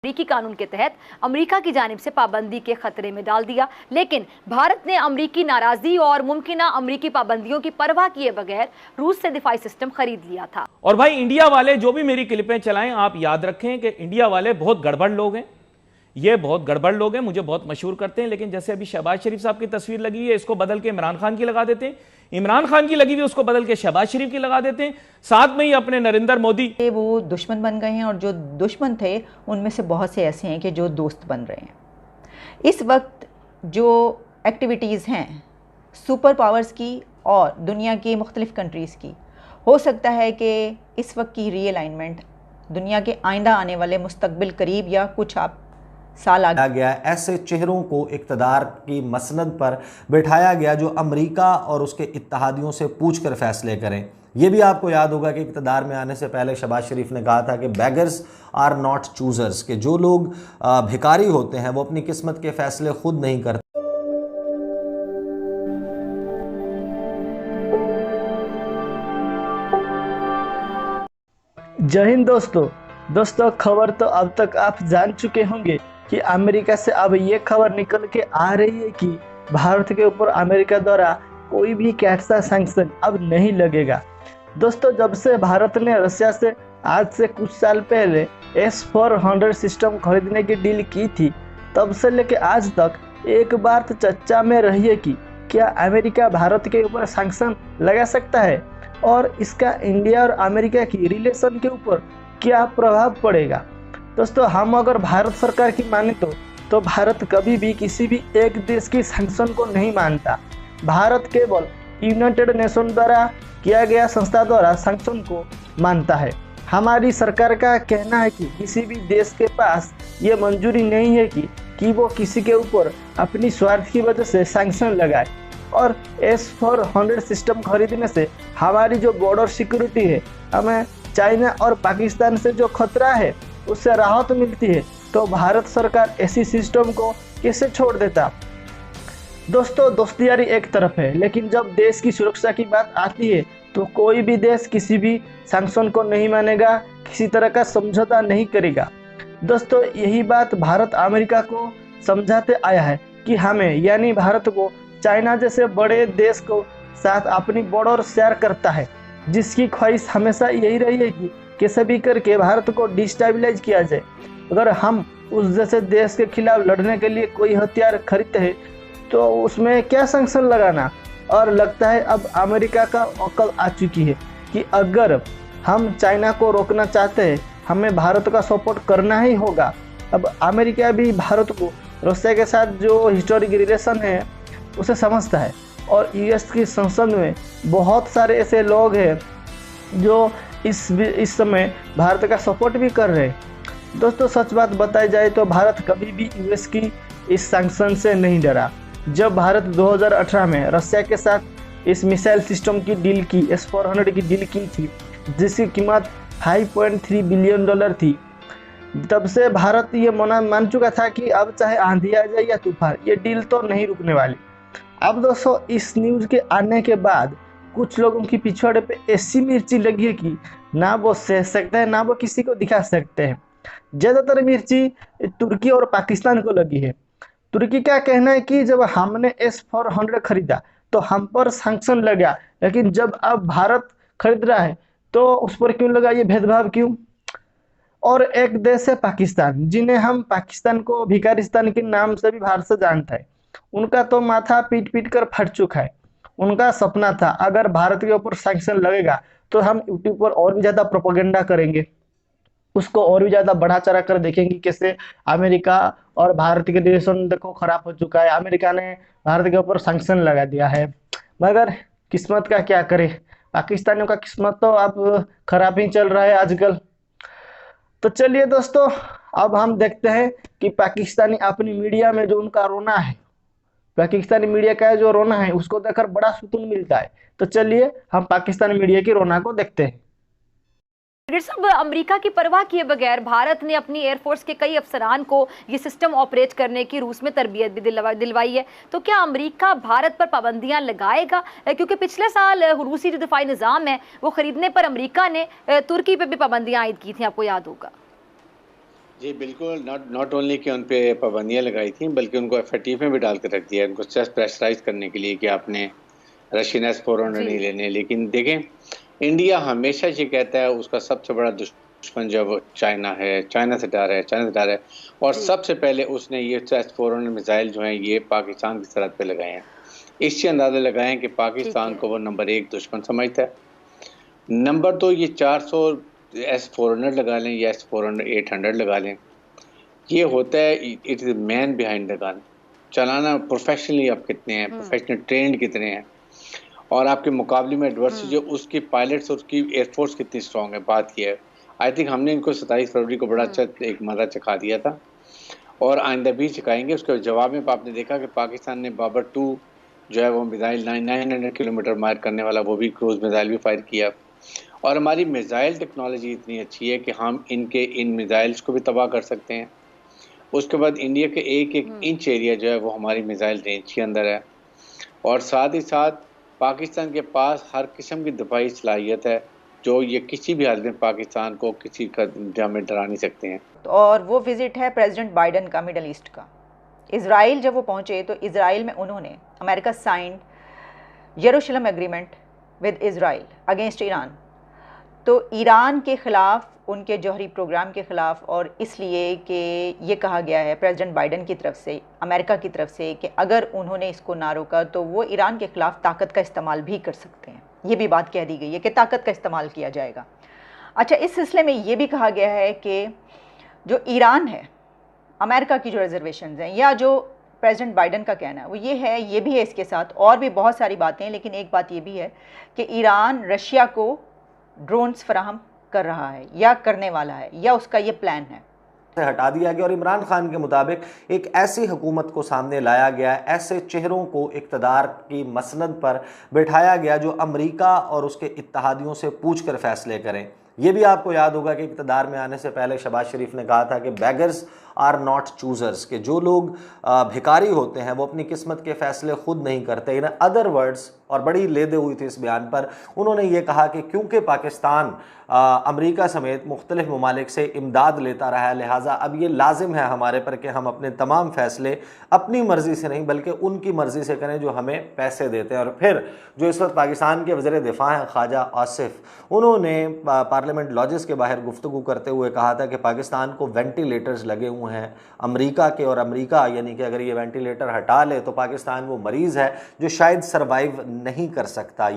अमरीकी कानून के तहत अमेरिका की जानिब से पाबंदी के खतरे में डाल दिया, लेकिन भारत ने अमरीकी नाराजगी और मुमकिन अमरीकी पाबंदियों की परवाह किए बगैर रूस से दिफाई सिस्टम खरीद लिया था। और भाई इंडिया वाले जो भी मेरी क्लिपें चलाएं, आप याद रखें कि इंडिया वाले बहुत गड़बड़ लोग हैं, ये बहुत गड़बड़ लोग हैं, मुझे बहुत मशहूर करते हैं। लेकिन जैसे अभी शहबाज शरीफ साहब की तस्वीर लगी है, इसको बदल के इमरान खान की लगा देते हैं, इमरान खान की लगी हुई उसको बदल के शहबाज शरीफ की लगा देते हैं, साथ में ही अपने नरेंद्र मोदी वो दुश्मन बन गए हैं और जो दुश्मन थे उनमें से बहुत से ऐसे हैं कि जो दोस्त बन रहे हैं। इस वक्त जो एक्टिविटीज़ हैं सुपर पावर्स की और दुनिया की मुख्तलिफ़ कंट्रीज़ की, हो सकता है कि इस वक्त की रीअलाइनमेंट दुनिया के आइंदा आने वाले मुस्तकबिल करीब या कुछ आप साल आ गया। ऐसे चेहरों को इक़्तिदार की मसनद पर बिठाया गया जो अमेरिका और उसके इत्तहादियों से पूछकर फैसले करें। ये भी आपको याद होगा कि इक़्तिदार में आने से पहले शहबाज शरीफ ने कहा था कि बेगर्स आर नॉट चूज़र्स, कि जो लोग भिखारी होते हैं वो अपनी किस्मत के फैसले खुद नहीं करते। जय हिंद दोस्तों, खबर तो अब तक आप जान चुके होंगे कि अमेरिका से अब ये खबर निकल के आ रही है कि भारत के ऊपर अमेरिका द्वारा कोई भी कैसा सैंक्शन अब नहीं लगेगा। दोस्तों, जब से भारत ने रशिया से आज से कुछ साल पहले S-400 सिस्टम खरीदने की डील की थी, तब से लेके आज तक एक बार तो चर्चा में रही है कि क्या अमेरिका भारत के ऊपर सैंक्शन लगा सकता है और इसका इंडिया और अमेरिका की रिलेशन के ऊपर क्या प्रभाव पड़ेगा। दोस्तों, हम अगर भारत सरकार की माने तो भारत कभी भी किसी भी एक देश की सैंक्शन को नहीं मानता। भारत केवल यूनाइटेड नेशन द्वारा किया गया संस्था द्वारा सैंक्शन को मानता है। हमारी सरकार का कहना है कि किसी भी देश के पास ये मंजूरी नहीं है कि वो किसी के ऊपर अपनी स्वार्थ की वजह से सैंक्शन लगाए। और S-400 सिस्टम खरीदने से हमारी जो बॉर्डर सिक्योरिटी है, हमें चाइना और पाकिस्तान से जो खतरा है उससे राहत मिलती है, तो भारत सरकार ऐसी सिस्टम को कैसे छोड़ देता। दोस्तों, दोस्ती यारी एक तरफ है, लेकिन जब देश की सुरक्षा की बात आती है तो कोई भी देश किसी भी सैंक्शन को नहीं मानेगा, किसी तरह का समझौता नहीं करेगा। दोस्तों, यही बात भारत अमेरिका को समझाते आया है कि हमें यानी भारत को चाइना जैसे बड़े देश को साथ अपनी बॉर्डर शेयर करता है, जिसकी ख्वाहिश हमेशा यही रही है कि कैसे भी करके भारत को डिस्टेबलाइज किया जाए। अगर हम उस जैसे देश के खिलाफ लड़ने के लिए कोई हथियार खरीदते हैं तो उसमें क्या सैंक्शन लगाना। और लगता है अब अमेरिका का अकल आ चुकी है कि अगर हम चाइना को रोकना चाहते हैं, हमें भारत का सपोर्ट करना ही होगा। अब अमेरिका भी भारत को रशिया के साथ जो हिस्टोरिक रिलेशन है उसे समझता है, और यूएस की संसद में बहुत सारे ऐसे लोग हैं जो इस समय भारत का सपोर्ट भी कर रहे हैं। दोस्तों, सच बात बताई जाए तो भारत कभी भी यूएस की इस सैंक्शन से नहीं डरा। जब भारत 2018 में रशिया के साथ इस मिसाइल सिस्टम की डील की, S-400 की डील की थी, जिसकी कीमत $5.3 बिलियन थी, तब से भारत ये मान चुका था कि अब चाहे आंधी आ जाए या तूफान, ये डील तो नहीं रुकने वाली। अब दोस्तों, इस न्यूज़ के आने के बाद कुछ लोगों की पिछवाड़े पे ऐसी मिर्ची लगी है कि ना वो सह सकते हैं ना वो किसी को दिखा सकते हैं। ज़्यादातर मिर्ची तुर्की और पाकिस्तान को लगी है। तुर्की का कहना है कि जब हमने S-400 खरीदा तो हम पर सैंक्शन लगा, लेकिन जब अब भारत खरीद रहा है तो उस पर क्यों लगा, ये भेदभाव क्यों। और एक देश है पाकिस्तान, जिन्हें हम पाकिस्तान को भिखारिस्तान के नाम से भी भारत से जानता है। उनका तो माथा पीट पीट कर फट चुका है। उनका सपना था अगर भारत के ऊपर सैंक्शन लगेगा तो हम यूट्यूब पर और भी ज़्यादा प्रोपेगेंडा करेंगे, उसको और भी ज़्यादा बढ़ा चढ़ा कर देखेंगे कैसे अमेरिका और भारत के रिलेशन देखो खराब हो चुका है, अमेरिका ने भारत के ऊपर सैंक्शन लगा दिया है। मगर किस्मत का क्या करे, पाकिस्तानियों का किस्मत तो अब खराब ही चल रहा है आजकल। तो चलिए दोस्तों, अब हम देखते हैं कि पाकिस्तानी अपनी मीडिया में जो उनका रोना है, पाकिस्तानी मीडिया का जो रोना है उसको देखकर बड़ा सुकून मिलता है। तो चलिए हम पाकिस्तानी मीडिया की रोना को देखते हैं। अमेरिका की परवाह किए बगैर भारत ने अपनी एयरफोर्स के कई अफसरान को ये सिस्टम ऑपरेट करने की रूस में तरबियत भी दिलवाई है। तो क्या अमेरिका भारत पर पाबंदियां लगाएगा, क्योंकि पिछले साल रूसी जो दिफाई निज़ाम है वो खरीदने पर अमेरिका ने तुर्की पे भी पाबंदियां आयद की थी, आपको याद होगा। जी बिल्कुल, नॉट ओनली कि उन पे पाबंदियाँ लगाई थी, बल्कि उनको एफएटीएफ में भी डाल के रख दिया, उनको जस्ट प्रेशराइज़ करने के लिए कि आपने रशियन एस-400 जी। नहीं लेने। लेकिन देखें, इंडिया हमेशा ये कहता है उसका सबसे बड़ा दुश्मन जो है वो चाइना है, चाइना से डर है, चाइना से डर है, और जी। सबसे पहले उसने ये एस-400 मिसाइल जो हैं ये पाकिस्तान की सरहद पे लगाए हैं। इससे अंदाज़ा लगाएँ कि ठीक पाकिस्तान है। को वो नंबर 1 दुश्मन समझता है। नंबर 2, ये 400 एस-400 लगा लें या एस-400 800 लगा लें, ये होता है it is the man behind the gun. चलाना प्रोफेशनली आप कितने हैं, हुँ, प्रोफेशनल ट्रेंड कितने हैं, और आपके मुकाबले में एडवर्सरी जो हुँ, उसकी पायलट्स और उसकी एयरफोर्स कितनी स्ट्रॉन्ग है, बात ये है। आई थिंक हमने इनको 27 फरवरी को बड़ा हुँ। अच्छा एक मज़ा चखा दिया था, और आइंदा भी चखाएँगे। उसके जवाब में आपने देखा कि पाकिस्तान ने बाबर 2 जो है वो मिसाइल 900 किलोमीटर मार करने वाला वो भी क्रूज़ मिसाइल भी फायर किया, और हमारी मिसाइल टेक्नोलॉजी इतनी अच्छी है कि हम इन मिसाइल्स को भी तबाह कर सकते हैं। उसके बाद इंडिया के एक-एक हुँ। इंच एरिया जो है वो हमारी मिसाइल रेंज के अंदर है, और साथ ही साथ पाकिस्तान के पास हर किस्म की दफ़ाई सलाहियत है, जो ये किसी भी हालत में पाकिस्तान को किसी कदम में डरा नहीं सकते हैं। और वो विज़िट है प्रेसिडेंट बाइडन का मिडल ईस्ट का। इज़राइल जब वो पहुँचे तो इज़राइल में उन्होंने अमेरिका साइंड यरूशलेम agreement with Israel against Iran. तो ईरान के ख़िलाफ़, उनके जौहरी प्रोग्राम के ख़िलाफ़, और इसलिए कि ये कहा गया है प्रेसिडेंट बाइडन की तरफ से, अमेरिका की तरफ से, कि अगर उन्होंने इसको ना रोका तो वो ईरान के ख़िलाफ़ ताकत का इस्तेमाल भी कर सकते हैं। ये भी बात कह दी गई है कि ताकत का इस्तेमाल किया जाएगा। अच्छा, इस सिलसिले में ये भी कहा गया है कि जो ईरान है, अमेरिका की जो रिजर्वेशंस हैं, या जो प्रेसिडेंट बाइडन का कहना है वो ये है, ये भी है इसके साथ और भी बहुत सारी बातें हैं, लेकिन एक बात ये भी है कि ईरान रशिया को ड्रोन्स फराहम कर रहा है या करने वाला है, या उसका ये प्लान है। से हटा दिया गया और इमरान खान के मुताबिक एक ऐसी हुकूमत को सामने लाया गया, ऐसे चेहरों को इक़्तिदार की मसनद पर बैठाया गया जो अमेरिका और उसके इत्तहादियों से पूछ कर फैसले करें। ये भी आपको याद होगा कि इक़्तिदार में आने से पहले शहबाज शरीफ ने कहा था कि बेगर्स आर नॉट चूज़र्स, के जो लोग भिखारी होते हैं वो अपनी किस्मत के फ़ैसले खुद नहीं करते। इन अदर वर्ड्स, और बड़ी लेदे हुई थी इस बयान पर, उन्होंने ये कहा कि क्योंकि पाकिस्तान अमेरिका समेत मुख्तलिफ ममालिक से इमदाद लेता रहा है, लिहाजा अब ये लाजिम है हमारे पर कि हम अपने तमाम फ़ैसले अपनी मर्ज़ी से नहीं बल्कि उनकी मर्ज़ी से करें जो हमें पैसे देते हैं। और फिर जो इस वक्त पाकिस्तान के वज़ीर दिफ़ा हैं ख्वाजा आसिफ, उन्होंने पार्लियामेंट लॉजेस के बाहर गुफ्तगू करते हुए कहा था कि पाकिस्तान को वेंटिलेटर्स लगे हुए हैं अमेरिका के, और अमेरिका यानी कि अगर ये वेंटिलेटर हटा ले तो पाकिस्तान वो मरीज़ है जो शायद सर्वाइव नहीं कर सकता।